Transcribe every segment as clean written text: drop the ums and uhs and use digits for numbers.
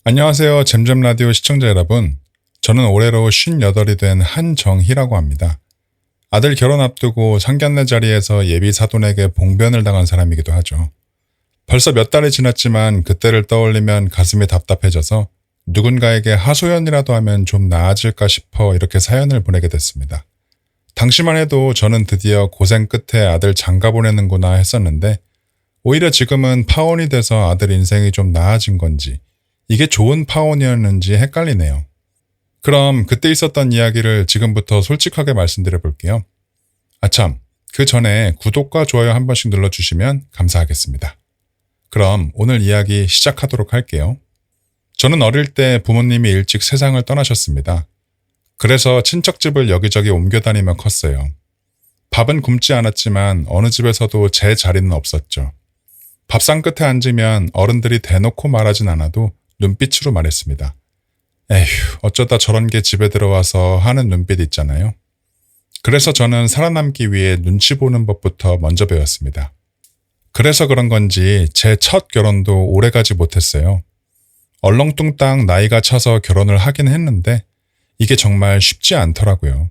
안녕하세요. 잼잼라디오 시청자 여러분. 저는 올해로 58이 된 한정희라고 합니다. 아들 결혼 앞두고 상견례 자리에서 예비 사돈에게 봉변을 당한 사람이기도 하죠. 벌써 몇 달이 지났지만 그때를 떠올리면 가슴이 답답해져서 누군가에게 하소연이라도 하면 좀 나아질까 싶어 이렇게 사연을 보내게 됐습니다. 당시만 해도 저는 드디어 고생 끝에 아들 장가 보내는구나 했었는데 오히려 지금은 파혼이 돼서 아들 인생이 좀 나아진 건지 이게 좋은 파혼이었는지 헷갈리네요. 그럼 그때 있었던 이야기를 지금부터 솔직하게 말씀드려 볼게요. 아참, 그 전에 구독과 좋아요 한 번씩 눌러주시면 감사하겠습니다. 그럼 오늘 이야기 시작하도록 할게요. 저는 어릴 때 부모님이 일찍 세상을 떠나셨습니다. 그래서 친척집을 여기저기 옮겨 다니며 컸어요. 밥은 굶지 않았지만 어느 집에서도 제 자리는 없었죠. 밥상 끝에 앉으면 어른들이 대놓고 말하진 않아도 눈빛으로 말했습니다. 에휴, 어쩌다 저런 게 집에 들어와서 하는 눈빛 있잖아요. 그래서 저는 살아남기 위해 눈치 보는 법부터 먼저 배웠습니다. 그래서 그런 건지 제 첫 결혼도 오래가지 못했어요. 얼렁뚱땅 나이가 차서 결혼을 하긴 했는데 이게 정말 쉽지 않더라고요.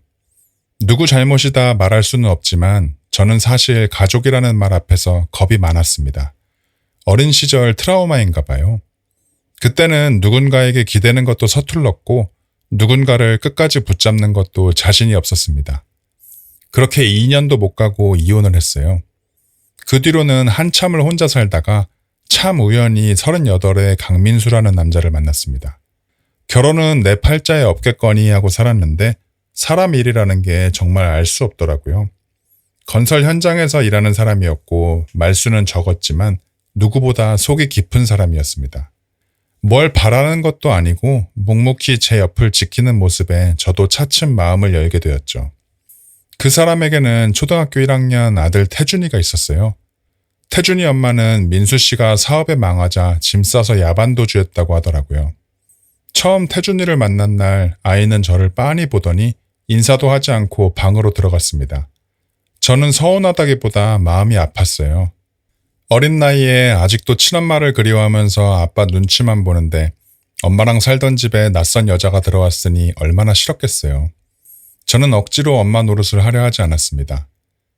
누구 잘못이다 말할 수는 없지만 저는 사실 가족이라는 말 앞에서 겁이 많았습니다. 어린 시절 트라우마인가 봐요. 그때는 누군가에게 기대는 것도 서툴렀고 누군가를 끝까지 붙잡는 것도 자신이 없었습니다. 그렇게 2년도 못 가고 이혼을 했어요. 그 뒤로는 한참을 혼자 살다가 참 우연히 38에 강민수라는 남자를 만났습니다. 결혼은 내 팔자에 없겠거니 하고 살았는데 사람 일이라는 게 정말 알 수 없더라고요. 건설 현장에서 일하는 사람이었고 말수는 적었지만 누구보다 속이 깊은 사람이었습니다. 뭘 바라는 것도 아니고 묵묵히 제 옆을 지키는 모습에 저도 차츰 마음을 열게 되었죠. 그 사람에게는 초등학교 1학년 아들 태준이가 있었어요. 태준이 엄마는 민수 씨가 사업에 망하자 짐 싸서 야반도주했다고 하더라고요. 처음 태준이를 만난 날 아이는 저를 빤히 보더니 인사도 하지 않고 방으로 들어갔습니다. 저는 서운하다기보다 마음이 아팠어요. 어린 나이에 아직도 친엄마를 그리워하면서 아빠 눈치만 보는데 엄마랑 살던 집에 낯선 여자가 들어왔으니 얼마나 싫었겠어요. 저는 억지로 엄마 노릇을 하려 하지 않았습니다.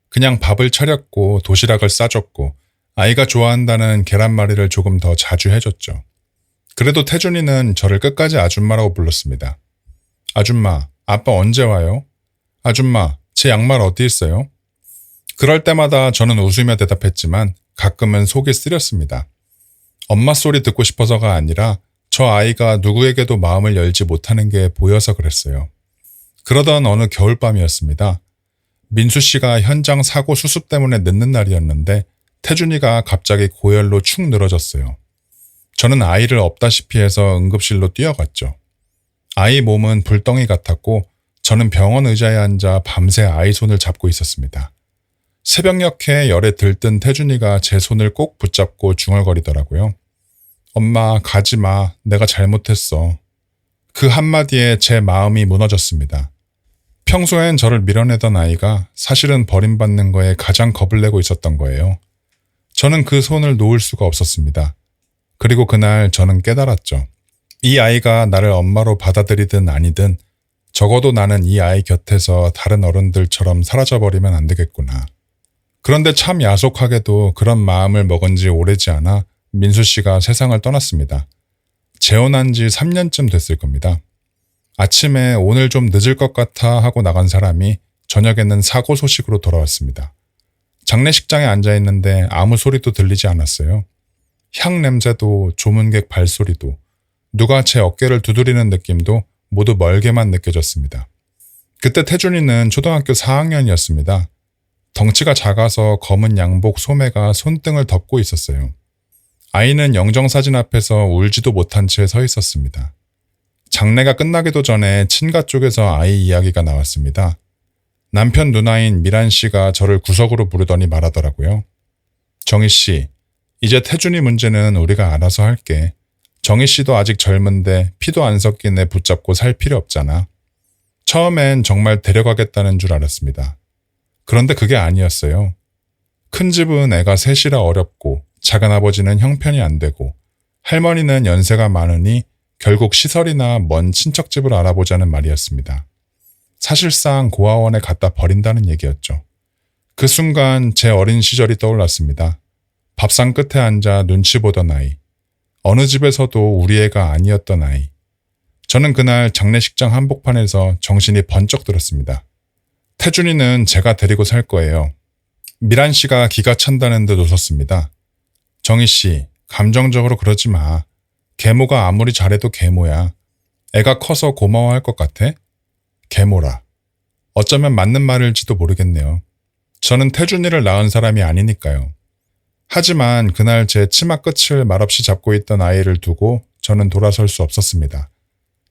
그냥 밥을 차렸고 도시락을 싸줬고 아이가 좋아한다는 계란말이를 조금 더 자주 해줬죠. 그래도 태준이는 저를 끝까지 아줌마라고 불렀습니다. 아줌마, 아빠 언제 와요? 아줌마, 제 양말 어디 있어요? 그럴 때마다 저는 웃으며 대답했지만 가끔은 속이 쓰렸습니다. 엄마 소리 듣고 싶어서가 아니라 저 아이가 누구에게도 마음을 열지 못하는 게 보여서 그랬어요. 그러던 어느 겨울밤이었습니다. 민수 씨가 현장 사고 수습 때문에 늦는 날이었는데 태준이가 갑자기 고열로 축 늘어졌어요. 저는 아이를 없다시피 해서 응급실로 뛰어갔죠. 아이 몸은 불덩이 같았고 저는 병원 의자에 앉아 밤새 아이 손을 잡고 있었습니다. 새벽녘에 열에 들뜬 태준이가 제 손을 꼭 붙잡고 중얼거리더라고요. 엄마, 가지마. 내가 잘못했어. 그 한마디에 제 마음이 무너졌습니다. 평소엔 저를 밀어내던 아이가 사실은 버림받는 거에 가장 겁을 내고 있었던 거예요. 저는 그 손을 놓을 수가 없었습니다. 그리고 그날 저는 깨달았죠. 이 아이가 나를 엄마로 받아들이든 아니든 적어도 나는 이 아이 곁에서 다른 어른들처럼 사라져버리면 안 되겠구나. 그런데 참 야속하게도 그런 마음을 먹은 지 오래지 않아 민수 씨가 세상을 떠났습니다. 재혼한 지 3년쯤 됐을 겁니다. 아침에 오늘 좀 늦을 것 같아 하고 나간 사람이 저녁에는 사고 소식으로 돌아왔습니다. 장례식장에 앉아있는데 아무 소리도 들리지 않았어요. 향 냄새도 조문객 발소리도 누가 제 어깨를 두드리는 느낌도 모두 멀게만 느껴졌습니다. 그때 태준이는 초등학교 4학년이었습니다. 덩치가 작아서 검은 양복 소매가 손등을 덮고 있었어요. 아이는 영정사진 앞에서 울지도 못한 채 서 있었습니다. 장례가 끝나기도 전에 친가 쪽에서 아이 이야기가 나왔습니다. 남편 누나인 미란 씨가 저를 구석으로 부르더니 말하더라고요. 정희 씨, 이제 태준이 문제는 우리가 알아서 할게. 정희 씨도 아직 젊은데 피도 안 섞인 애 붙잡고 살 필요 없잖아. 처음엔 정말 데려가겠다는 줄 알았습니다. 그런데 그게 아니었어요. 큰 집은 애가 셋이라 어렵고 작은아버지는 형편이 안 되고 할머니는 연세가 많으니 결국 시설이나 먼 친척집을 알아보자는 말이었습니다. 사실상 고아원에 갖다 버린다는 얘기였죠. 그 순간 제 어린 시절이 떠올랐습니다. 밥상 끝에 앉아 눈치 보던 아이. 어느 집에서도 우리 애가 아니었던 아이. 저는 그날 장례식장 한복판에서 정신이 번쩍 들었습니다. 태준이는 제가 데리고 살 거예요. 미란 씨가 기가 찬다는 듯 웃었습니다. 정희 씨, 감정적으로 그러지 마. 계모가 아무리 잘해도 계모야. 애가 커서 고마워할 것 같아? 계모라. 어쩌면 맞는 말일지도 모르겠네요. 저는 태준이를 낳은 사람이 아니니까요. 하지만 그날 제 치마 끝을 말없이 잡고 있던 아이를 두고 저는 돌아설 수 없었습니다.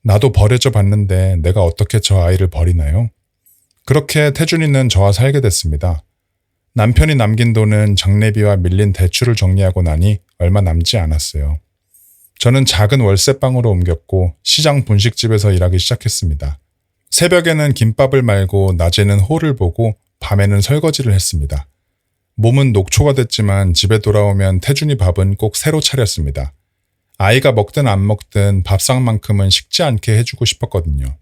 나도 버려져 봤는데 내가 어떻게 저 아이를 버리나요? 그렇게 태준이는 저와 살게 됐습니다. 남편이 남긴 돈은 장례비와 밀린 대출을 정리하고 나니 얼마 남지 않았어요. 저는 작은 월세방으로 옮겼고 시장 분식집에서 일하기 시작했습니다. 새벽에는 김밥을 말고 낮에는 홀을 보고 밤에는 설거지를 했습니다. 몸은 녹초가 됐지만 집에 돌아오면 태준이 밥은 꼭 새로 차렸습니다. 아이가 먹든 안 먹든 밥상만큼은 식지 않게 해주고 싶었거든요.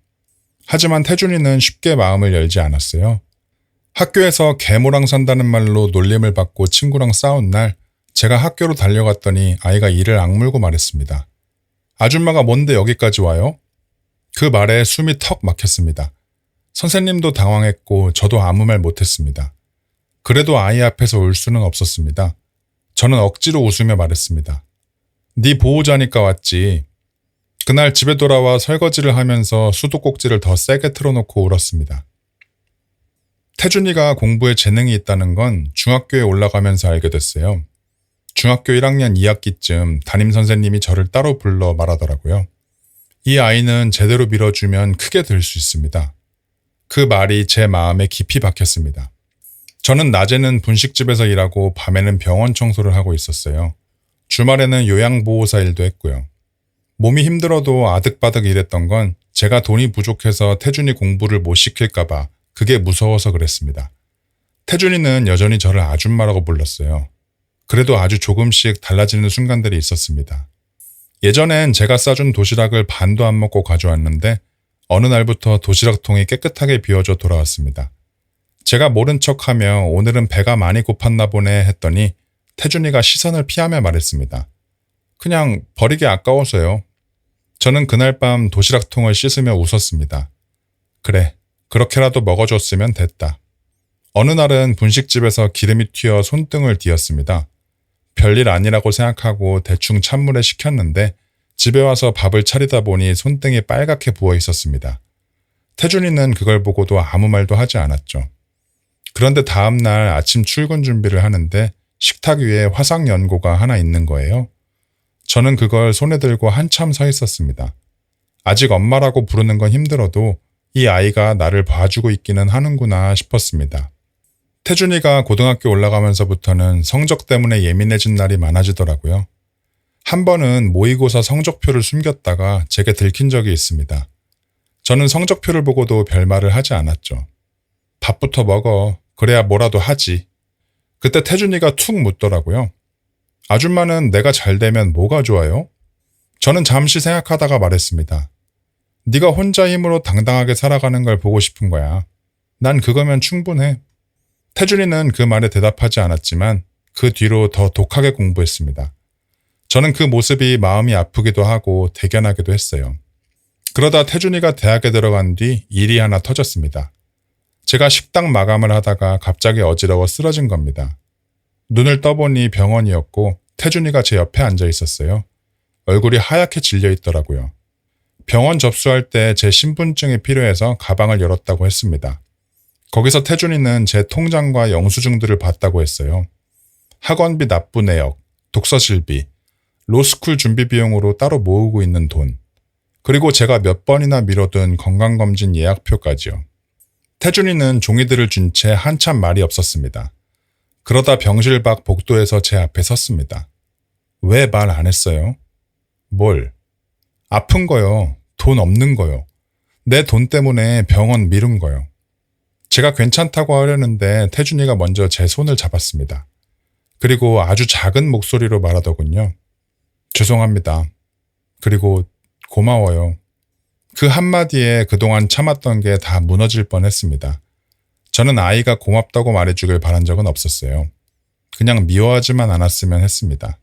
하지만 태준이는 쉽게 마음을 열지 않았어요. 학교에서 계모랑 산다는 말로 놀림을 받고 친구랑 싸운 날 제가 학교로 달려갔더니 아이가 이를 악물고 말했습니다. 아줌마가 뭔데 여기까지 와요? 그 말에 숨이 턱 막혔습니다. 선생님도 당황했고 저도 아무 말 못했습니다. 그래도 아이 앞에서 울 수는 없었습니다. 저는 억지로 웃으며 말했습니다. 네 보호자니까 왔지. 그날 집에 돌아와 설거지를 하면서 수도꼭지를 더 세게 틀어놓고 울었습니다. 태준이가 공부에 재능이 있다는 건 중학교에 올라가면서 알게 됐어요. 중학교 1학년 2학기쯤 담임선생님이 저를 따로 불러 말하더라고요. 이 아이는 제대로 밀어주면 크게 될 수 있습니다. 그 말이 제 마음에 깊이 박혔습니다. 저는 낮에는 분식집에서 일하고 밤에는 병원 청소를 하고 있었어요. 주말에는 요양보호사 일도 했고요. 몸이 힘들어도 아득바득 일했던 건 제가 돈이 부족해서 태준이 공부를 못 시킬까봐 그게 무서워서 그랬습니다. 태준이는 여전히 저를 아줌마라고 불렀어요. 그래도 아주 조금씩 달라지는 순간들이 있었습니다. 예전엔 제가 싸준 도시락을 반도 안 먹고 가져왔는데 어느 날부터 도시락통이 깨끗하게 비워져 돌아왔습니다. 제가 모른 척하며 오늘은 배가 많이 고팠나 보네 했더니 태준이가 시선을 피하며 말했습니다. 그냥 버리기 아까워서요. 저는 그날 밤 도시락통을 씻으며 웃었습니다. 그래, 그렇게라도 먹어줬으면 됐다. 어느 날은 분식집에서 기름이 튀어 손등을 뒤었습니다. 별일 아니라고 생각하고 대충 찬물에 식혔는데 집에 와서 밥을 차리다 보니 손등이 빨갛게 부어 있었습니다. 태준이는 그걸 보고도 아무 말도 하지 않았죠. 그런데 다음 날 아침 출근 준비를 하는데 식탁 위에 화상 연고가 하나 있는 거예요. 저는 그걸 손에 들고 한참 서 있었습니다. 아직 엄마라고 부르는 건 힘들어도 이 아이가 나를 봐주고 있기는 하는구나 싶었습니다. 태준이가 고등학교 올라가면서부터는 성적 때문에 예민해진 날이 많아지더라고요. 한 번은 모의고사 성적표를 숨겼다가 제게 들킨 적이 있습니다. 저는 성적표를 보고도 별말을 하지 않았죠. 밥부터 먹어. 그래야 뭐라도 하지. 그때 태준이가 툭 묻더라고요. 아줌마는 내가 잘 되면 뭐가 좋아요? 저는 잠시 생각하다가 말했습니다. 네가 혼자 힘으로 당당하게 살아가는 걸 보고 싶은 거야. 난 그거면 충분해. 태준이는 그 말에 대답하지 않았지만 그 뒤로 더 독하게 공부했습니다. 저는 그 모습이 마음이 아프기도 하고 대견하기도 했어요. 그러다 태준이가 대학에 들어간 뒤 일이 하나 터졌습니다. 제가 식당 마감을 하다가 갑자기 어지러워 쓰러진 겁니다. 눈을 떠보니 병원이었고 태준이가 제 옆에 앉아 있었어요. 얼굴이 하얗게 질려 있더라고요. 병원 접수할 때 제 신분증이 필요해서 가방을 열었다고 했습니다. 거기서 태준이는 제 통장과 영수증들을 봤다고 했어요. 학원비 납부 내역, 독서실비, 로스쿨 준비 비용으로 따로 모으고 있는 돈, 그리고 제가 몇 번이나 미뤄둔 건강검진 예약표까지요. 태준이는 종이들을 준 채 한참 말이 없었습니다. 그러다 병실 밖 복도에서 제 앞에 섰습니다. 왜 말 안 했어요? 뭘? 아픈 거요. 돈 없는 거요. 내 돈 때문에 병원 미룬 거요. 제가 괜찮다고 하려는데 태준이가 먼저 제 손을 잡았습니다. 그리고 아주 작은 목소리로 말하더군요. 죄송합니다. 그리고 고마워요. 그 한마디에 그동안 참았던 게 다 무너질 뻔했습니다. 저는 아이가 고맙다고 말해주길 바란 적은 없었어요. 그냥 미워하지만 않았으면 했습니다.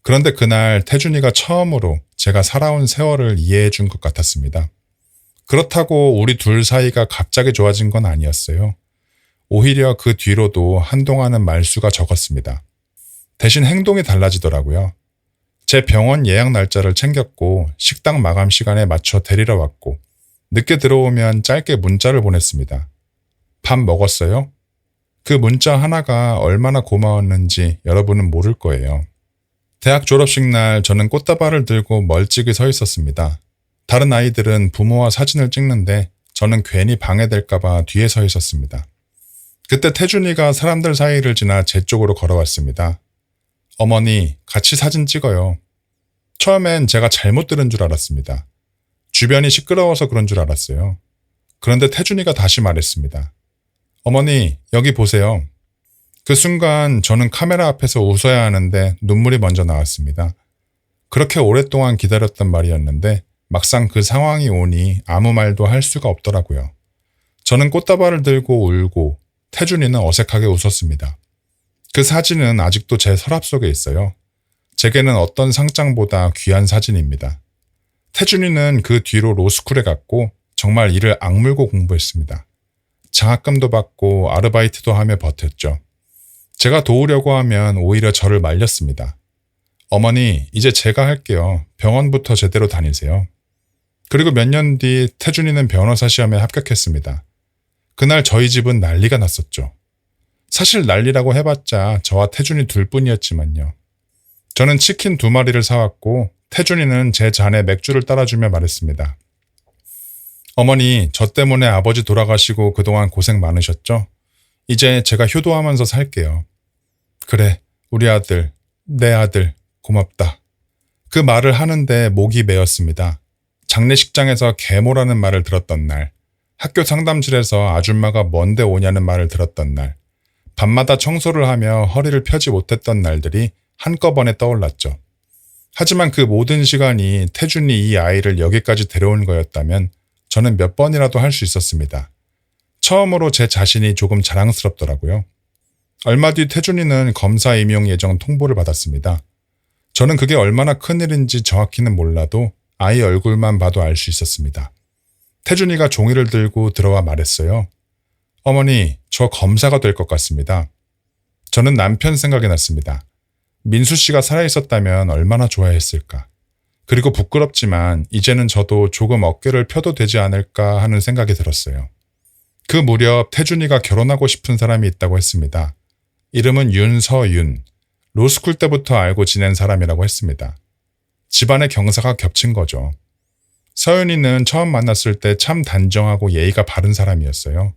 그런데 그날 태준이가 처음으로 제가 살아온 세월을 이해해 준 것 같았습니다. 그렇다고 우리 둘 사이가 갑자기 좋아진 건 아니었어요. 오히려 그 뒤로도 한동안은 말수가 적었습니다. 대신 행동이 달라지더라고요. 제 병원 예약 날짜를 챙겼고 식당 마감 시간에 맞춰 데리러 왔고 늦게 들어오면 짧게 문자를 보냈습니다. 밥 먹었어요? 그 문자 하나가 얼마나 고마웠는지 여러분은 모를 거예요. 대학 졸업식 날 저는 꽃다발을 들고 멀찍이 서 있었습니다. 다른 아이들은 부모와 사진을 찍는데 저는 괜히 방해될까봐 뒤에 서 있었습니다. 그때 태준이가 사람들 사이를 지나 제 쪽으로 걸어왔습니다. 어머니, 같이 사진 찍어요. 처음엔 제가 잘못 들은 줄 알았습니다. 주변이 시끄러워서 그런 줄 알았어요. 그런데 태준이가 다시 말했습니다. 어머니, 여기 보세요. 그 순간 저는 카메라 앞에서 웃어야 하는데 눈물이 먼저 나왔습니다. 그렇게 오랫동안 기다렸던 말이었는데 막상 그 상황이 오니 아무 말도 할 수가 없더라고요. 저는 꽃다발을 들고 울고 태준이는 어색하게 웃었습니다. 그 사진은 아직도 제 서랍 속에 있어요. 제게는 어떤 상장보다 귀한 사진입니다. 태준이는 그 뒤로 로스쿨에 갔고 정말 이를 악물고 공부했습니다. 장학금도 받고 아르바이트도 하며 버텼죠. 제가 도우려고 하면 오히려 저를 말렸습니다. 어머니, 이제 제가 할게요. 병원부터 제대로 다니세요. 그리고 몇 년 뒤 태준이는 변호사 시험에 합격했습니다. 그날 저희 집은 난리가 났었죠. 사실 난리라고 해봤자 저와 태준이 둘뿐이었지만요. 저는 치킨 2마리를 사왔고 태준이는 제 잔에 맥주를 따라주며 말했습니다. 어머니, 저 때문에 아버지 돌아가시고 그동안 고생 많으셨죠? 이제 제가 효도하면서 살게요. 그래, 우리 아들, 내 아들, 고맙다. 그 말을 하는데 목이 메었습니다. 장례식장에서 계모라는 말을 들었던 날, 학교 상담실에서 아줌마가 뭔데 오냐는 말을 들었던 날, 밤마다 청소를 하며 허리를 펴지 못했던 날들이 한꺼번에 떠올랐죠. 하지만 그 모든 시간이 태준이 이 아이를 여기까지 데려온 거였다면 저는 몇 번이라도 할 수 있었습니다. 처음으로 제 자신이 조금 자랑스럽더라고요. 얼마 뒤 태준이는 검사 임용 예정 통보를 받았습니다. 저는 그게 얼마나 큰일인지 정확히는 몰라도 아이 얼굴만 봐도 알 수 있었습니다. 태준이가 종이를 들고 들어와 말했어요. 어머니, 저 검사가 될 것 같습니다. 저는 남편 생각이 났습니다. 민수 씨가 살아있었다면 얼마나 좋아했을까. 그리고 부끄럽지만 이제는 저도 조금 어깨를 펴도 되지 않을까 하는 생각이 들었어요. 그 무렵 태준이가 결혼하고 싶은 사람이 있다고 했습니다. 이름은 윤서윤, 로스쿨 때부터 알고 지낸 사람이라고 했습니다. 집안의 경사가 겹친 거죠. 서윤이는 처음 만났을 때 참 단정하고 예의가 바른 사람이었어요.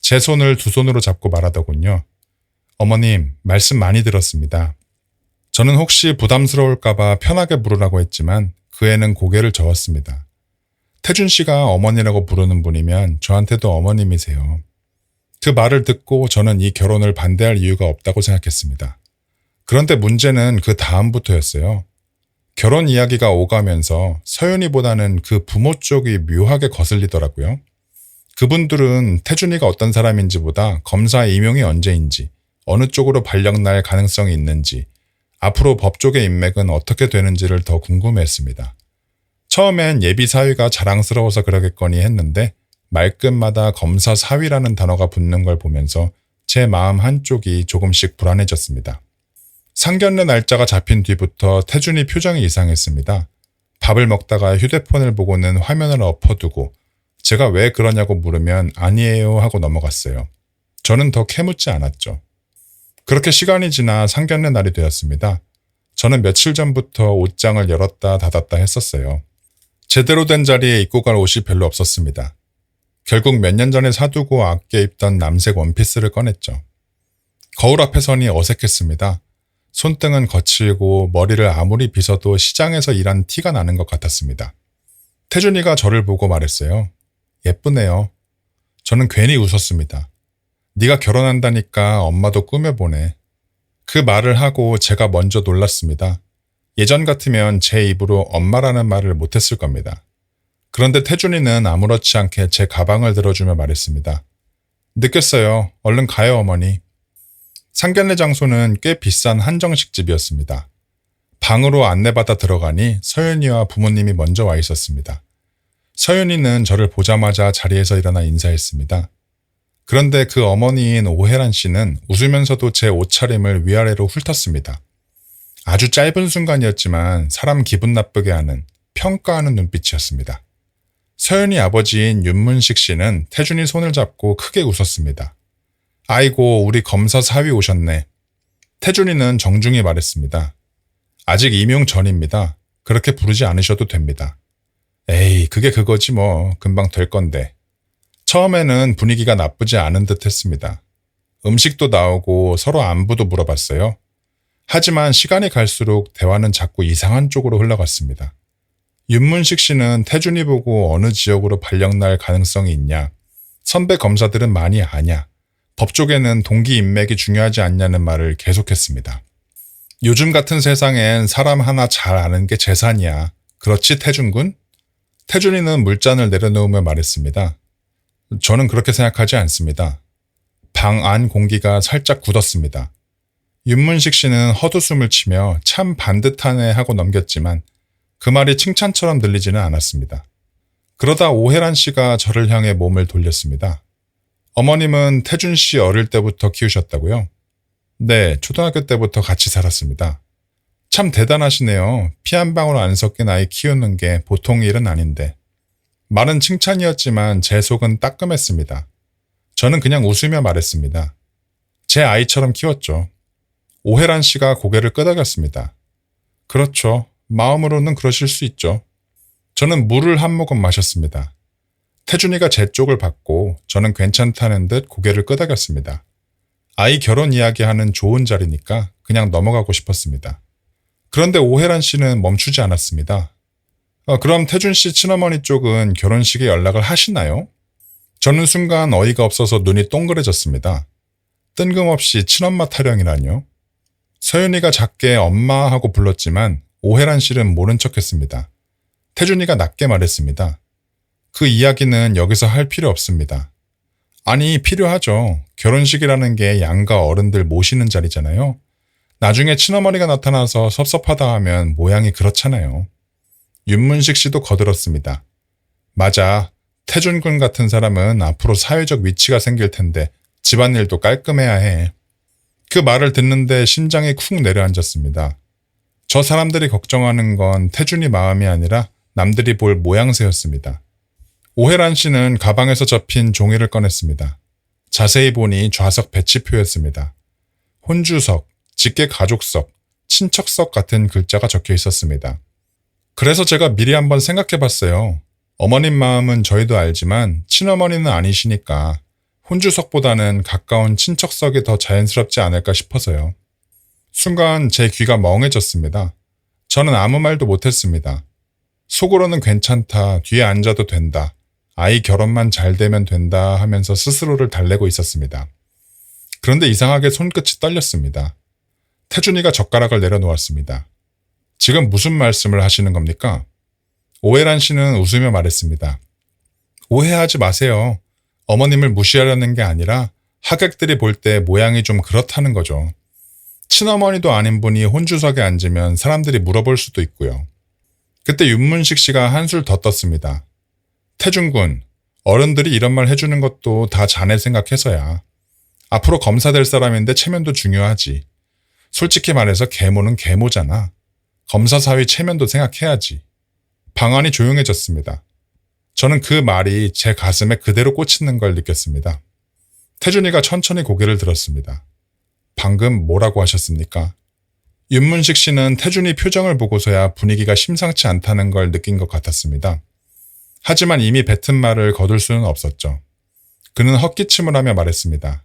제 손을 두 손으로 잡고 말하더군요. 어머님, 말씀 많이 들었습니다. 저는 혹시 부담스러울까봐 편하게 부르라고 했지만 그 애는 고개를 저었습니다. 태준 씨가 어머니라고 부르는 분이면 저한테도 어머님이세요. 그 말을 듣고 저는 이 결혼을 반대할 이유가 없다고 생각했습니다. 그런데 문제는 그 다음부터였어요. 결혼 이야기가 오가면서 서윤이보다는 그 부모 쪽이 묘하게 거슬리더라고요. 그분들은 태준이가 어떤 사람인지보다 검사 임용이 언제인지, 어느 쪽으로 발령 날 가능성이 있는지, 앞으로 법조계 인맥은 어떻게 되는지를 더 궁금해했습니다. 처음엔 예비 사위가 자랑스러워서 그러겠거니 했는데 말끝마다 검사 사위라는 단어가 붙는 걸 보면서 제 마음 한쪽이 조금씩 불안해졌습니다. 상견례 날짜가 잡힌 뒤부터 태준이 표정이 이상했습니다. 밥을 먹다가 휴대폰을 보고는 화면을 엎어두고 제가 왜 그러냐고 물으면 아니에요 하고 넘어갔어요. 저는 더 캐묻지 않았죠. 그렇게 시간이 지나 상견례 날이 되었습니다. 저는 며칠 전부터 옷장을 열었다 닫았다 했었어요. 제대로 된 자리에 입고 갈 옷이 별로 없었습니다. 결국 몇 년 전에 사두고 아껴 입던 남색 원피스를 꺼냈죠. 거울 앞에 서니 어색했습니다. 손등은 거칠고 머리를 아무리 빗어도 시장에서 일한 티가 나는 것 같았습니다. 태준이가 저를 보고 말했어요. 예쁘네요. 저는 괜히 웃었습니다. 네가 결혼한다니까 엄마도 꾸며보네. 그 말을 하고 제가 먼저 놀랐습니다. 예전 같으면 제 입으로 엄마라는 말을 못했을 겁니다. 그런데 태준이는 아무렇지 않게 제 가방을 들어주며 말했습니다. 늦겠어요. 얼른 가요, 어머니. 상견례 장소는 꽤 비싼 한정식 집이었습니다. 방으로 안내받아 들어가니 서윤이와 부모님이 먼저 와 있었습니다. 서윤이는 저를 보자마자 자리에서 일어나 인사했습니다. 그런데 그 어머니인 오혜란 씨는 웃으면서도 제 옷차림을 위아래로 훑었습니다. 아주 짧은 순간이었지만 사람 기분 나쁘게 하는, 평가하는 눈빛이었습니다. 서윤이 아버지인 윤문식 씨는 태준이 손을 잡고 크게 웃었습니다. 아이고, 우리 검사 사위 오셨네. 태준이는 정중히 말했습니다. 아직 임용 전입니다. 그렇게 부르지 않으셔도 됩니다. 에이, 그게 그거지 뭐. 금방 될 건데. 처음에는 분위기가 나쁘지 않은 듯 했습니다. 음식도 나오고 서로 안부도 물어봤어요. 하지만 시간이 갈수록 대화는 자꾸 이상한 쪽으로 흘러갔습니다. 윤문식 씨는 태준이 보고 어느 지역으로 발령 날 가능성이 있냐, 선배 검사들은 많이 아냐, 법조계는 동기 인맥이 중요하지 않냐는 말을 계속했습니다. 요즘 같은 세상엔 사람 하나 잘 아는 게 재산이야. 그렇지, 태준군? 태준이는 물잔을 내려놓으며 말했습니다. 저는 그렇게 생각하지 않습니다. 방 안 공기가 살짝 굳었습니다. 윤문식 씨는 헛웃음을 치며 참 반듯하네 하고 넘겼지만 그 말이 칭찬처럼 들리지는 않았습니다. 그러다 오혜란 씨가 저를 향해 몸을 돌렸습니다. 어머님은 태준 씨 어릴 때부터 키우셨다고요? 네, 초등학교 때부터 같이 살았습니다. 참 대단하시네요. 피 한 방울 안 섞인 아이 키우는 게 보통 일은 아닌데. 말은 칭찬이었지만 제 속은 따끔했습니다. 저는 그냥 웃으며 말했습니다. 제 아이처럼 키웠죠. 오혜란 씨가 고개를 끄덕였습니다. 그렇죠. 마음으로는 그러실 수 있죠. 저는 물을 한 모금 마셨습니다. 태준이가 제 쪽을 봤고 저는 괜찮다는 듯 고개를 끄덕였습니다. 아이 결혼 이야기하는 좋은 자리니까 그냥 넘어가고 싶었습니다. 그런데 오혜란 씨는 멈추지 않았습니다. 그럼 태준 씨 친어머니 쪽은 결혼식에 연락을 하시나요? 저는 순간 어이가 없어서 눈이 동그래졌습니다. 뜬금없이 친엄마 타령이라뇨? 서윤이가 작게 엄마 하고 불렀지만 오혜란 씨는 모른 척했습니다. 태준이가 낮게 말했습니다. 그 이야기는 여기서 할 필요 없습니다. 아니, 필요하죠. 결혼식이라는 게 양가 어른들 모시는 자리잖아요. 나중에 친어머니가 나타나서 섭섭하다 하면 모양이 그렇잖아요. 윤문식 씨도 거들었습니다. 맞아. 태준군 같은 사람은 앞으로 사회적 위치가 생길 텐데 집안일도 깔끔해야 해. 그 말을 듣는데 심장이 쿵 내려앉았습니다. 저 사람들이 걱정하는 건 태준이 마음이 아니라 남들이 볼 모양새였습니다. 오혜란 씨는 가방에서 접힌 종이를 꺼냈습니다. 자세히 보니 좌석 배치표였습니다. 혼주석, 직계 가족석, 친척석 같은 글자가 적혀 있었습니다. 그래서 제가 미리 한번 생각해 봤어요. 어머님 마음은 저희도 알지만 친어머니는 아니시니까 혼주석보다는 가까운 친척석이 더 자연스럽지 않을까 싶어서요. 순간 제 귀가 멍해졌습니다. 저는 아무 말도 못했습니다. 속으로는 괜찮다, 뒤에 앉아도 된다, 아이 결혼만 잘 되면 된다 하면서 스스로를 달래고 있었습니다. 그런데 이상하게 손끝이 떨렸습니다. 태준이가 젓가락을 내려놓았습니다. 지금 무슨 말씀을 하시는 겁니까? 오혜란 씨는 웃으며 말했습니다. 오해하지 마세요. 어머님을 무시하려는 게 아니라 하객들이 볼 때 모양이 좀 그렇다는 거죠. 친어머니도 아닌 분이 혼주석에 앉으면 사람들이 물어볼 수도 있고요. 그때 윤문식 씨가 한술 더 떴습니다. 태준군, 어른들이 이런 말 해주는 것도 다 자네 생각해서야. 앞으로 검사 될 사람인데 체면도 중요하지. 솔직히 말해서 계모는 계모잖아. 검사 사위 체면도 생각해야지. 방안이 조용해졌습니다. 저는 그 말이 제 가슴에 그대로 꽂히는 걸 느꼈습니다. 태준이가 천천히 고개를 들었습니다. 방금 뭐라고 하셨습니까? 윤문식 씨는 태준이 표정을 보고서야 분위기가 심상치 않다는 걸 느낀 것 같았습니다. 하지만 이미 뱉은 말을 거둘 수는 없었죠. 그는 헛기침을 하며 말했습니다.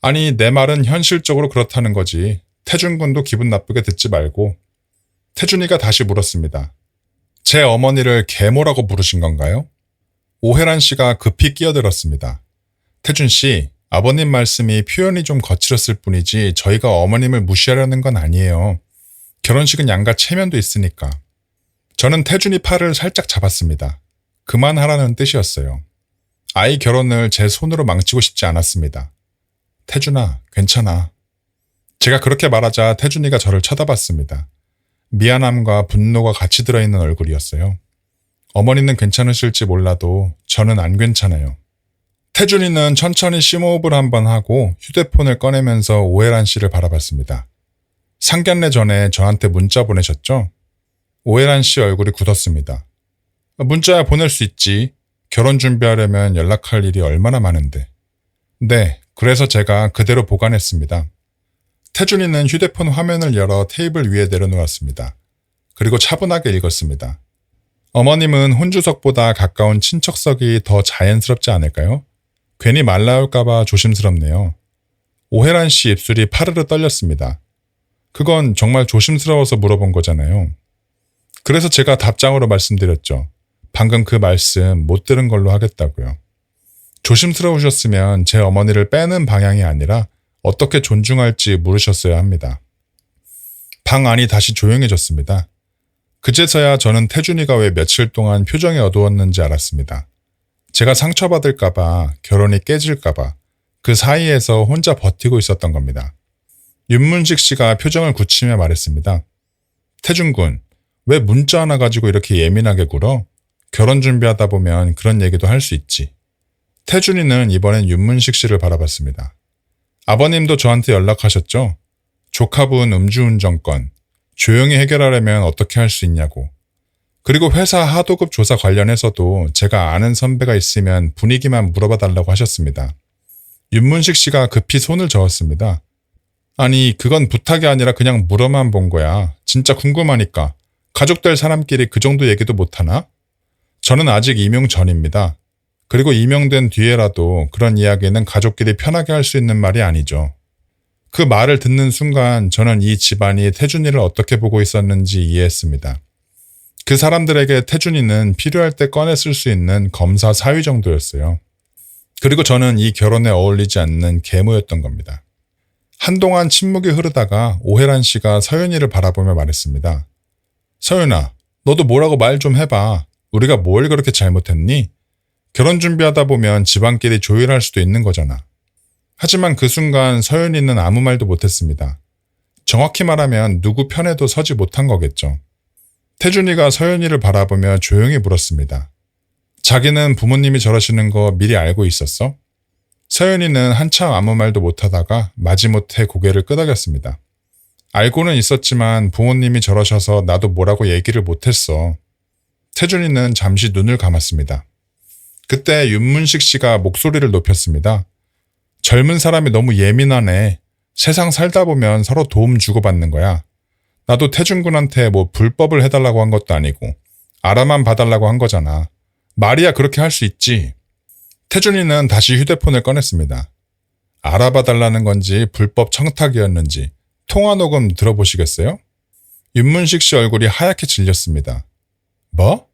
아니, 내 말은 현실적으로 그렇다는 거지. 태준 군도 기분 나쁘게 듣지 말고. 태준이가 다시 물었습니다. 제 어머니를 계모라고 부르신 건가요? 오혜란 씨가 급히 끼어들었습니다. 태준 씨, 아버님 말씀이 표현이 좀 거칠었을 뿐이지 저희가 어머님을 무시하려는 건 아니에요. 결혼식은 양가 체면도 있으니까. 저는 태준이 팔을 살짝 잡았습니다. 그만하라는 뜻이었어요. 아이 결혼을 제 손으로 망치고 싶지 않았습니다. 태준아, 괜찮아. 제가 그렇게 말하자 태준이가 저를 쳐다봤습니다. 미안함과 분노가 같이 들어있는 얼굴이었어요. 어머니는 괜찮으실지 몰라도 저는 안 괜찮아요. 태준이는 천천히 심호흡을 한번 하고 휴대폰을 꺼내면서 오해란 씨를 바라봤습니다. 상견례 전에 저한테 문자 보내셨죠? 오해란 씨 얼굴이 굳었습니다. 문자야 보낼 수 있지. 결혼 준비하려면 연락할 일이 얼마나 많은데. 네, 그래서 제가 그대로 보관했습니다. 태준이는 휴대폰 화면을 열어 테이블 위에 내려놓았습니다. 그리고 차분하게 읽었습니다. 어머님은 혼주석보다 가까운 친척석이 더 자연스럽지 않을까요? 괜히 말 나올까봐 조심스럽네요. 오해란 씨 입술이 파르르 떨렸습니다. 그건 정말 조심스러워서 물어본 거잖아요. 그래서 제가 답장으로 말씀드렸죠. 방금 그 말씀 못 들은 걸로 하겠다고요. 조심스러우셨으면 제 어머니를 빼는 방향이 아니라 어떻게 존중할지 물으셨어야 합니다. 방 안이 다시 조용해졌습니다. 그제서야 저는 태준이가 왜 며칠 동안 표정이 어두웠는지 알았습니다. 제가 상처받을까봐, 결혼이 깨질까봐 그 사이에서 혼자 버티고 있었던 겁니다. 윤문식 씨가 표정을 굳히며 말했습니다. 태준 군, 왜 문자 하나 가지고 이렇게 예민하게 굴어? 결혼 준비하다 보면 그런 얘기도 할 수 있지. 태준이는 이번엔 윤문식 씨를 바라봤습니다. 아버님도 저한테 연락하셨죠? 조카분 음주운전 건 조용히 해결하려면 어떻게 할 수 있냐고. 그리고 회사 하도급 조사 관련해서도 제가 아는 선배가 있으면 분위기만 물어봐 달라고 하셨습니다. 윤문식 씨가 급히 손을 저었습니다. 아니, 그건 부탁이 아니라 그냥 물어만 본 거야. 진짜 궁금하니까. 가족될 사람끼리 그 정도 얘기도 못하나? 저는 아직 임용 전입니다. 그리고 임용된 뒤에라도 그런 이야기는 가족끼리 편하게 할 수 있는 말이 아니죠. 그 말을 듣는 순간 저는 이 집안이 태준이를 어떻게 보고 있었는지 이해했습니다. 그 사람들에게 태준이는 필요할 때 꺼내 쓸 수 있는 검사 사위 정도였어요. 그리고 저는 이 결혼에 어울리지 않는 계모였던 겁니다. 한동안 침묵이 흐르다가 오해란 씨가 서윤이를 바라보며 말했습니다. 서윤아, 너도 뭐라고 말 좀 해봐. 우리가 뭘 그렇게 잘못했니? 결혼 준비하다 보면 집안끼리 조율할 수도 있는 거잖아. 하지만 그 순간 서윤이는 아무 말도 못했습니다. 정확히 말하면 누구 편에도 서지 못한 거겠죠. 태준이가 서윤이를 바라보며 조용히 물었습니다. 자기는 부모님이 저러시는 거 미리 알고 있었어? 서윤이는 한참 아무 말도 못하다가 마지못해 고개를 끄덕였습니다. 알고는 있었지만 부모님이 저러셔서 나도 뭐라고 얘기를 못했어. 태준이는 잠시 눈을 감았습니다. 그때 윤문식 씨가 목소리를 높였습니다. 젊은 사람이 너무 예민하네. 세상 살다 보면 서로 도움 주고받는 거야. 나도 태준 군한테 뭐 불법을 해달라고 한 것도 아니고 알아만 봐달라고 한 거잖아. 말이야 그렇게 할 수 있지. 태준이는 다시 휴대폰을 꺼냈습니다. 알아봐달라는 건지 불법 청탁이었는지 통화 녹음 들어보시겠어요? 윤문식 씨 얼굴이 하얗게 질렸습니다. 뭐?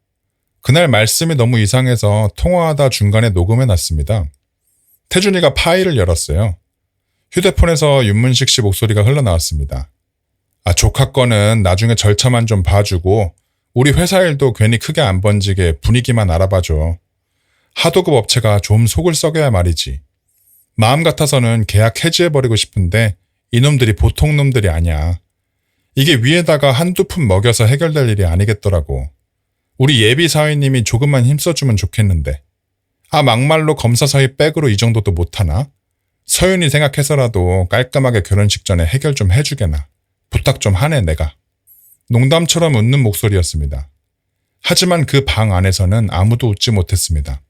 그날 말씀이 너무 이상해서 통화하다 중간에 녹음해놨습니다. 태준이가 파일을 열었어요. 휴대폰에서 윤문식 씨 목소리가 흘러나왔습니다. 조카 거는 나중에 절차만 좀 봐주고 우리 회사 일도 괜히 크게 안 번지게 분위기만 알아봐줘. 하도급 업체가 좀 속을 썩여야 말이지. 마음 같아서는 계약 해지해버리고 싶은데 이놈들이 보통 놈들이 아니야. 이게 위에다가 한두 푼 먹여서 해결될 일이 아니겠더라고. 우리 예비 사위님이 조금만 힘써주면 좋겠는데. 막말로 검사 사위 백으로 이 정도도 못하나? 서윤이 생각해서라도 깔끔하게 결혼식 전에 해결 좀 해주게나. 부탁 좀 하네 내가. 농담처럼 웃는 목소리였습니다. 하지만 그 방 안에서는 아무도 웃지 못했습니다.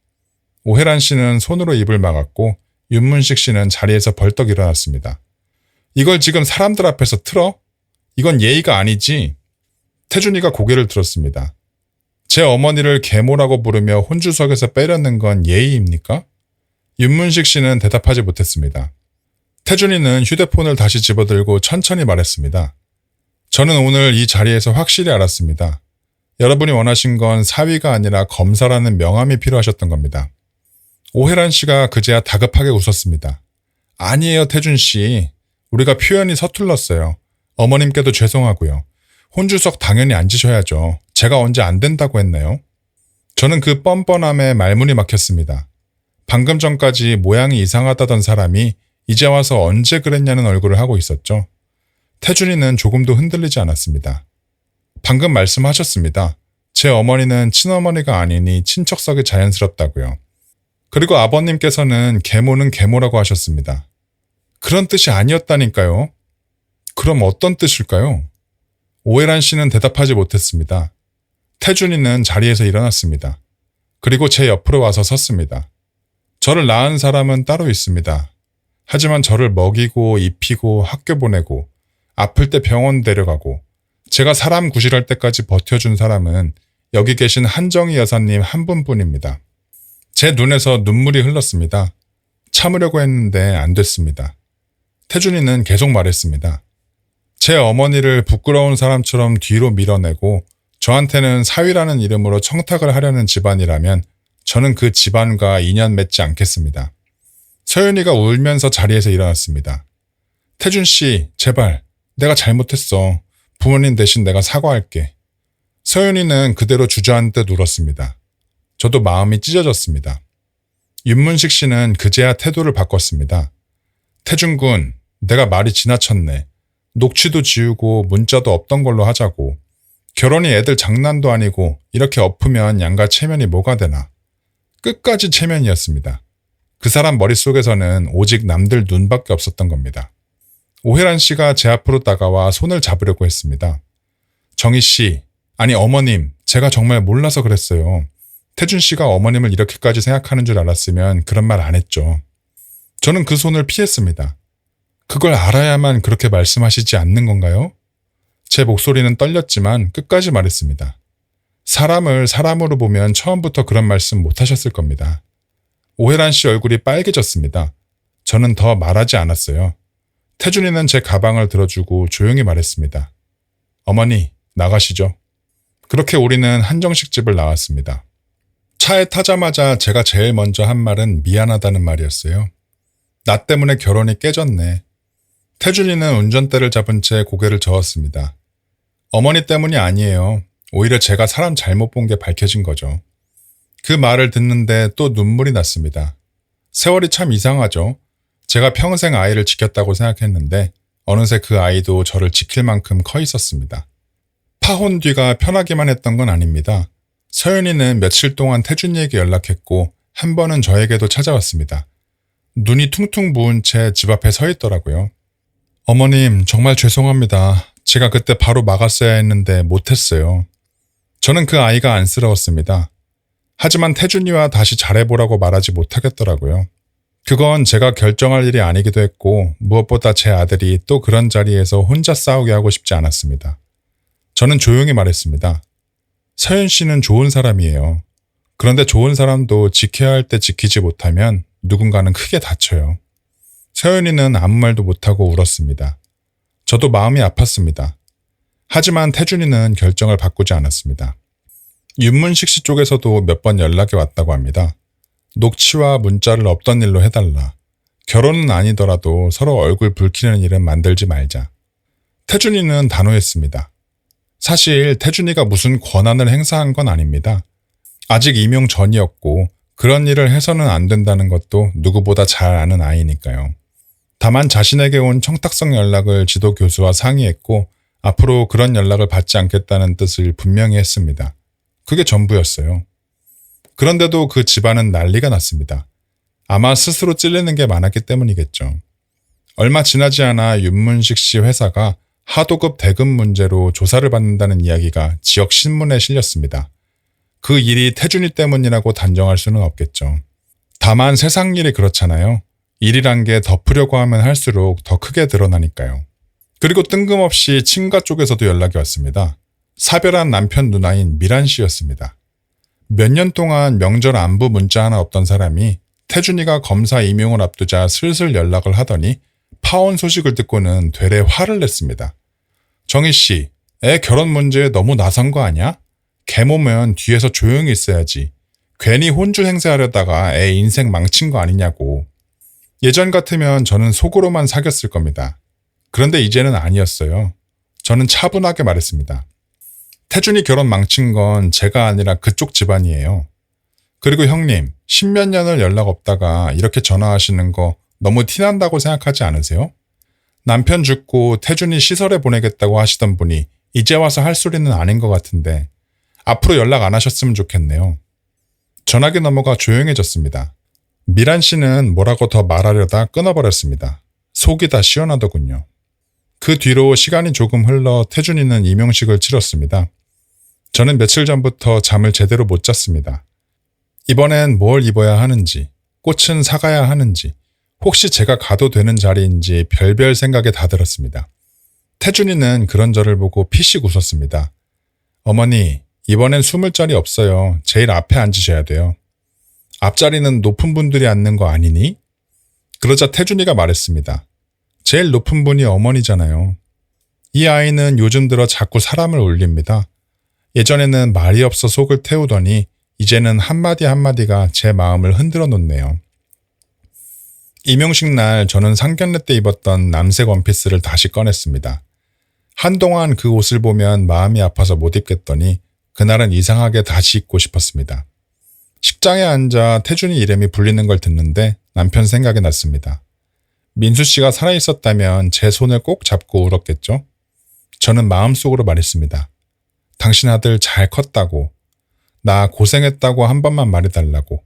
오해란 씨는 손으로 입을 막았고 윤문식 씨는 자리에서 벌떡 일어났습니다. 이걸 지금 사람들 앞에서 틀어? 이건 예의가 아니지. 태준이가 고개를 들었습니다. 제 어머니를 계모라고 부르며 혼주석에서 빼려는 건 예의입니까? 윤문식 씨는 대답하지 못했습니다. 태준이는 휴대폰을 다시 집어들고 천천히 말했습니다. 저는 오늘 이 자리에서 확실히 알았습니다. 여러분이 원하신 건 사위가 아니라 검사라는 명함이 필요하셨던 겁니다. 오해란 씨가 그제야 다급하게 웃었습니다. 아니에요, 태준 씨. 우리가 표현이 서툴렀어요. 어머님께도 죄송하고요. 혼주석 당연히 앉으셔야죠. 제가 언제 안 된다고 했나요? 저는 그 뻔뻔함에 말문이 막혔습니다. 방금 전까지 모양이 이상하다던 사람이 이제 와서 언제 그랬냐는 얼굴을 하고 있었죠. 태준이는 조금도 흔들리지 않았습니다. 방금 말씀하셨습니다. 제 어머니는 친어머니가 아니니 친척석이 자연스럽다고요. 그리고 아버님께서는 계모는 계모라고 하셨습니다. 그런 뜻이 아니었다니까요. 그럼 어떤 뜻일까요? 오해란 씨는 대답하지 못했습니다. 태준이는 자리에서 일어났습니다. 그리고 제 옆으로 와서 섰습니다. 저를 낳은 사람은 따로 있습니다. 하지만 저를 먹이고 입히고 학교 보내고 아플 때 병원 데려가고 제가 사람 구실할 때까지 버텨준 사람은 여기 계신 한정희 여사님 한 분뿐입니다. 제 눈에서 눈물이 흘렀습니다. 참으려고 했는데 안 됐습니다. 태준이는 계속 말했습니다. 제 어머니를 부끄러운 사람처럼 뒤로 밀어내고 저한테는 사위라는 이름으로 청탁을 하려는 집안이라면 저는 그 집안과 인연 맺지 않겠습니다. 서윤이가 울면서 자리에서 일어났습니다. 태준 씨, 제발 내가 잘못했어. 부모님 대신 내가 사과할게. 서윤이는 그대로 주저앉듯 울었습니다. 저도 마음이 찢어졌습니다. 윤문식 씨는 그제야 태도를 바꿨습니다. 태준 군, 내가 말이 지나쳤네. 녹취도 지우고 문자도 없던 걸로 하자고. 결혼이 애들 장난도 아니고 이렇게 엎으면 양가 체면이 뭐가 되나. 끝까지 체면이었습니다. 그 사람 머릿속에서는 오직 남들 눈밖에 없었던 겁니다. 오혜란 씨가 제 앞으로 다가와 손을 잡으려고 했습니다. 정희 씨, 아니 어머님, 제가 정말 몰라서 그랬어요. 태준 씨가 어머님을 이렇게까지 생각하는 줄 알았으면 그런 말 안 했죠. 저는 그 손을 피했습니다. 그걸 알아야만 그렇게 말씀하시지 않는 건가요? 제 목소리는 떨렸지만 끝까지 말했습니다. 사람을 사람으로 보면 처음부터 그런 말씀 못 하셨을 겁니다. 오혜란 씨 얼굴이 빨개졌습니다. 저는 더 말하지 않았어요. 태준이는 제 가방을 들어주고 조용히 말했습니다. 어머니, 나가시죠. 그렇게 우리는 한정식 집을 나왔습니다. 차에 타자마자 제가 제일 먼저 한 말은 미안하다는 말이었어요. 나 때문에 결혼이 깨졌네. 태준이는 운전대를 잡은 채 고개를 저었습니다. 어머니 때문이 아니에요. 오히려 제가 사람 잘못 본 게 밝혀진 거죠. 그 말을 듣는데 또 눈물이 났습니다. 세월이 참 이상하죠. 제가 평생 아이를 지켰다고 생각했는데 어느새 그 아이도 저를 지킬 만큼 커 있었습니다. 파혼 뒤가 편하기만 했던 건 아닙니다. 서윤이는 며칠 동안 태준이에게 연락했고 한 번은 저에게도 찾아왔습니다. 눈이 퉁퉁 부은 채 집 앞에 서 있더라고요. 어머님, 정말 죄송합니다. 제가 그때 바로 막았어야 했는데 못했어요. 저는 그 아이가 안쓰러웠습니다. 하지만 태준이와 다시 잘해보라고 말하지 못하겠더라고요. 그건 제가 결정할 일이 아니기도 했고 무엇보다 제 아들이 또 그런 자리에서 혼자 싸우게 하고 싶지 않았습니다. 저는 조용히 말했습니다. 서윤 씨는 좋은 사람이에요. 그런데 좋은 사람도 지켜야 할 때 지키지 못하면 누군가는 크게 다쳐요. 서윤이는 아무 말도 못하고 울었습니다. 저도 마음이 아팠습니다. 하지만 태준이는 결정을 바꾸지 않았습니다. 윤문식 씨 쪽에서도 몇 번 연락이 왔다고 합니다. 녹취와 문자를 없던 일로 해달라. 결혼은 아니더라도 서로 얼굴 붉히는 일은 만들지 말자. 태준이는 단호했습니다. 사실 태준이가 무슨 권한을 행사한 건 아닙니다. 아직 임용 전이었고 그런 일을 해서는 안 된다는 것도 누구보다 잘 아는 아이니까요. 다만 자신에게 온 청탁성 연락을 지도 교수와 상의했고 앞으로 그런 연락을 받지 않겠다는 뜻을 분명히 했습니다. 그게 전부였어요. 그런데도 그 집안은 난리가 났습니다. 아마 스스로 찔리는 게 많았기 때문이겠죠. 얼마 지나지 않아 윤문식 씨 회사가 하도급 대금 문제로 조사를 받는다는 이야기가 지역 신문에 실렸습니다. 그 일이 태준이 때문이라고 단정할 수는 없겠죠. 다만 세상 일이 그렇잖아요. 일이란 게 덮으려고 하면 할수록 더 크게 드러나니까요. 그리고 뜬금없이 친가 쪽에서도 연락이 왔습니다. 사별한 남편 누나인 미란 씨였습니다. 몇 년 동안 명절 안부 문자 하나 없던 사람이 태준이가 검사 임용을 앞두자 슬슬 연락을 하더니 파혼 소식을 듣고는 되레 화를 냈습니다. 정희 씨, 애 결혼 문제에 너무 나선 거 아니야? 개모면 뒤에서 조용히 있어야지. 괜히 혼주 행세하려다가 애 인생 망친 거 아니냐고. 예전 같으면 저는 속으로만 사귀었을 겁니다. 그런데 이제는 아니었어요. 저는 차분하게 말했습니다. 태준이 결혼 망친 건 제가 아니라 그쪽 집안이에요. 그리고 형님, 십몇 년을 연락 없다가 이렇게 전화하시는 거 너무 티난다고 생각하지 않으세요? 남편 죽고 태준이 시설에 보내겠다고 하시던 분이 이제 와서 할 소리는 아닌 것 같은데 앞으로 연락 안 하셨으면 좋겠네요. 전화기 넘어가 조용해졌습니다. 미란 씨는 뭐라고 더 말하려다 끊어버렸습니다. 속이 다 시원하더군요. 그 뒤로 시간이 조금 흘러 태준이는 임용식을 치렀습니다. 저는 며칠 전부터 잠을 제대로 못 잤습니다. 이번엔 뭘 입어야 하는지, 꽃은 사가야 하는지, 혹시 제가 가도 되는 자리인지 별별 생각에 다 들었습니다. 태준이는 그런 저를 보고 피식 웃었습니다. 어머니, 이번엔 숨을 자리 없어요. 제일 앞에 앉으셔야 돼요. 앞자리는 높은 분들이 앉는 거 아니니? 그러자 태준이가 말했습니다. 제일 높은 분이 어머니잖아요. 이 아이는 요즘 들어 자꾸 사람을 울립니다. 예전에는 말이 없어 속을 태우더니 이제는 한마디 한마디가 제 마음을 흔들어 놓네요. 임용식 날 저는 상견례 때 입었던 남색 원피스를 다시 꺼냈습니다. 한동안 그 옷을 보면 마음이 아파서 못 입겠더니 그날은 이상하게 다시 입고 싶었습니다. 식장에 앉아 태준이 이름이 불리는 걸 듣는데 남편 생각이 났습니다. 민수 씨가 살아있었다면 제 손을 꼭 잡고 울었겠죠? 저는 마음속으로 말했습니다. 당신 아들 잘 컸다고, 나 고생했다고 한 번만 말해달라고.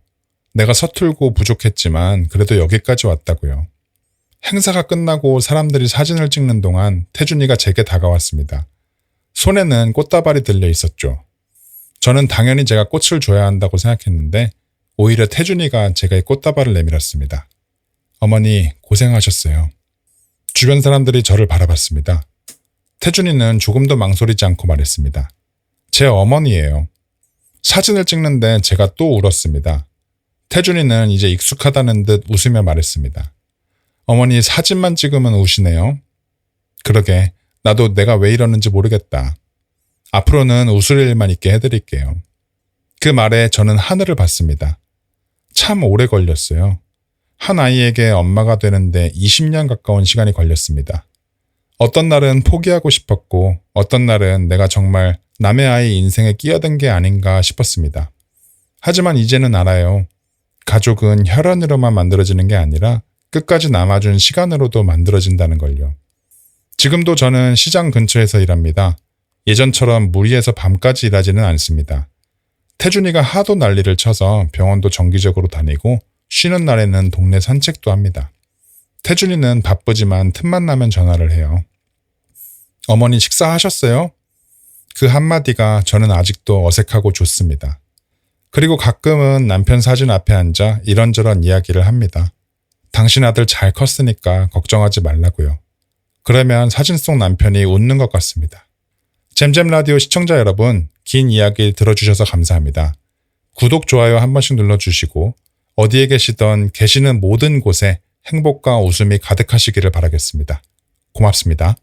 내가 서툴고 부족했지만 그래도 여기까지 왔다고요. 행사가 끝나고 사람들이 사진을 찍는 동안 태준이가 제게 다가왔습니다. 손에는 꽃다발이 들려 있었죠. 저는 당연히 제가 꽃을 줘야 한다고 생각했는데 오히려 태준이가 제게 꽃다발을 내밀었습니다. 어머니 고생하셨어요. 주변 사람들이 저를 바라봤습니다. 태준이는 조금도 망설이지 않고 말했습니다. 제 어머니예요. 사진을 찍는데 제가 또 울었습니다. 태준이는 이제 익숙하다는 듯 웃으며 말했습니다. 어머니 사진만 찍으면 우시네요. 그러게 나도 내가 왜 이러는지 모르겠다. 앞으로는 웃을 일만 있게 해드릴게요. 그 말에 저는 하늘을 봤습니다. 참 오래 걸렸어요. 한 아이에게 엄마가 되는데 20년 가까운 시간이 걸렸습니다. 어떤 날은 포기하고 싶었고 어떤 날은 내가 정말 남의 아이 인생에 끼어든 게 아닌가 싶었습니다. 하지만 이제는 알아요. 가족은 혈연으로만 만들어지는 게 아니라 끝까지 남아준 시간으로도 만들어진다는 걸요. 지금도 저는 시장 근처에서 일합니다. 예전처럼 무리해서 밤까지 일하지는 않습니다. 태준이가 하도 난리를 쳐서 병원도 정기적으로 다니고 쉬는 날에는 동네 산책도 합니다. 태준이는 바쁘지만 틈만 나면 전화를 해요. 어머니 식사하셨어요? 그 한마디가 저는 아직도 어색하고 좋습니다. 그리고 가끔은 남편 사진 앞에 앉아 이런저런 이야기를 합니다. 당신 아들 잘 컸으니까 걱정하지 말라고요. 그러면 사진 속 남편이 웃는 것 같습니다. 잼잼 라디오 시청자 여러분, 긴 이야기 들어주셔서 감사합니다. 구독, 좋아요 한 번씩 눌러주시고 어디에 계시던 계시는 모든 곳에 행복과 웃음이 가득하시기를 바라겠습니다. 고맙습니다.